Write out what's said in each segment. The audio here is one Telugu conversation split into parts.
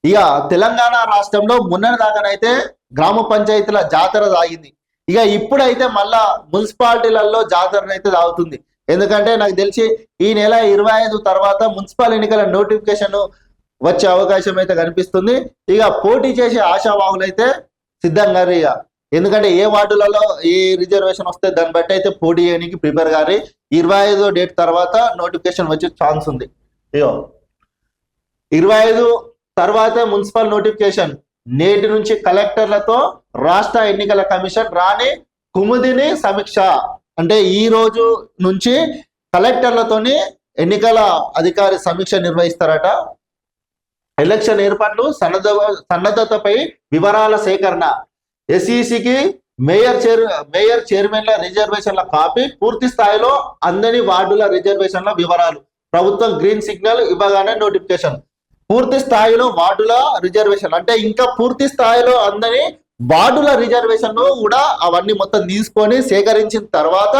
ఇక తెలంగాణ రాష్ట్రంలో మొన్నటి దాకానైతే గ్రామ పంచాయతీల జాతర సాగింది. ఇక ఇప్పుడైతే మళ్ళా మున్సిపాలిటీలలో జాతర అయితే సాగుతుంది. ఎందుకంటే నాకు తెలిసి ఈ నెల 25 తర్వాత మున్సిపల్ ఎన్నికల నోటిఫికేషన్ వచ్చే అవకాశం అయితే కనిపిస్తుంది. ఇక పోటీ చేసే ఆశావాహులు అయితే సిద్ధంగా ఇక, ఎందుకంటే ఏ వార్డులలో ఏ రిజర్వేషన్ వస్తే దాన్ని బట్టి అయితే పోటీ చేయడానికి ప్రిపేర్ గారి 25 డేట్ తర్వాత నోటిఫికేషన్ వచ్చే ఛాన్స్ ఉంది. ఇగో 25 తర్వాత మున్సిపల్ నోటిఫికేషన్, నేటి నుంచి కలెక్టర్లతో రాష్ట్ర ఎన్నికల కమిషన్ రాని కుముదిని సమీక్ష. అంటే ఈ రోజు నుంచి కలెక్టర్లతోని ఎన్నికల అధికారి సమీక్ష నిర్వహిస్తారట. ఎలక్షన్ ఏర్పాట్లు సన్నద్ధతపై వివరాల సేకరణ, ఎస్ఈసికి మేయర్ చైర్మన్ల రిజర్వేషన్ల కాపీ, పూర్తి స్థాయిలో అందని వార్డుల రిజర్వేషన్ల వివరాలు, ప్రభుత్వం గ్రీన్ సిగ్నల్ ఇవ్వగానే నోటిఫికేషన్. పూర్తి స్థాయిలో వార్డుల రిజర్వేషన్ అంటే ఇంకా పూర్తి స్థాయిలో అందని వార్డుల రిజర్వేషన్ కూడా అవన్నీ మొత్తం తీసుకొని సేకరించిన తర్వాత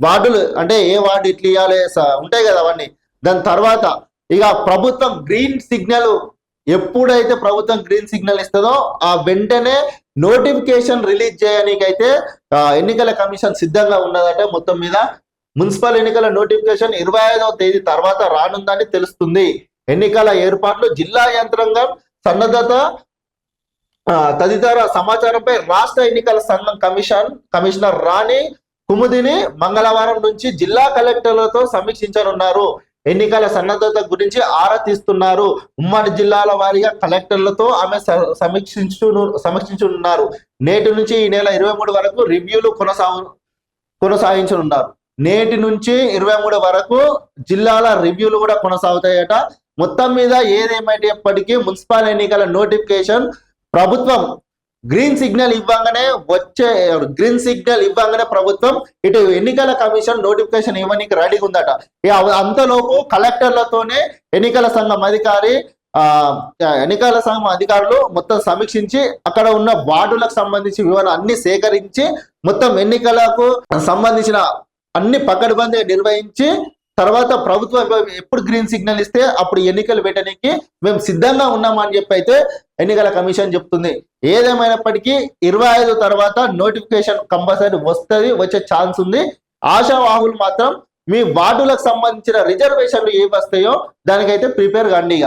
వార్డులు అంటే ఏ వార్డు ఇట్లా ఇవ్వాలి ఉంటాయి కదా అవన్నీ. దాని తర్వాత ఇక ప్రభుత్వం గ్రీన్ సిగ్నల్, ఎప్పుడైతే ప్రభుత్వం గ్రీన్ సిగ్నల్ ఇస్తుందో ఆ వెంటనే నోటిఫికేషన్ రిలీజ్ చేయడానికి అయితే ఎన్నికల కమిషన్ సిద్ధంగా ఉన్నదట. మొత్తం మీద మున్సిపల్ ఎన్నికల నోటిఫికేషన్ 25వ తేదీ తర్వాత రానుందని తెలుస్తుంది. ఎన్నికల ఏర్పాట్లు, జిల్లా యంత్రాంగం సన్నద్ధత తదితర సమాచారంపై రాష్ట్ర ఎన్నికల సంఘం కమిషనర్ రాణి కుముదిని మంగళవారం నుంచి జిల్లా కలెక్టర్లతో సమీక్షించనున్నారు. ఎన్నికల సన్నద్ధత గురించి ఆరా తీస్తున్నారు. ఉమ్మడి జిల్లాల వారీగా కలెక్టర్లతో ఆమె సమీక్షించనున్నారు. నేటి నుంచి ఈ నెల 23 వరకు రివ్యూలు కొనసాగించనున్నారు. నేటి నుంచి 23 వరకు జిల్లాల రివ్యూలు కూడా కొనసాగుతాయట. మొత్తం మీద ఏదేమైనప్పటికీ మున్సిపల్ ఎన్నికల నోటిఫికేషన్ ప్రభుత్వం గ్రీన్ సిగ్నల్ ఇవ్వగానే ప్రభుత్వం ఇటు ఎన్నికల కమిషన్ నోటిఫికేషన్ ఇవ్వడానికి రెడీగా ఉందట. అంతలోపు కలెక్టర్లతోనే ఎన్నికల సంఘం అధికారులు మొత్తం సమీక్షించి అక్కడ ఉన్న వార్డులకు సంబంధించి వివరాలు అన్ని సేకరించి మొత్తం ఎన్నికలకు సంబంధించిన అన్ని పకడ్బందీ నిర్వహించి తర్వాత ప్రభుత్వం ఎప్పుడు గ్రీన్ సిగ్నల్ ఇస్తే అప్పుడు ఎన్నికలు పెట్టడానికి మేము సిద్ధంగా ఉన్నామని చెప్పి అయితే ఎన్నికల కమిషన్ చెప్తుంది. ఏదేమైనప్పటికీ 25 తర్వాత నోటిఫికేషన్ కంపల్సరీ వచ్చే ఛాన్స్ ఉంది. ఆశావాహులు మాత్రం మీ వార్డులకు సంబంధించిన రిజర్వేషన్లు ఏవి వస్తాయో దానికైతే ప్రిపేర్ కండి.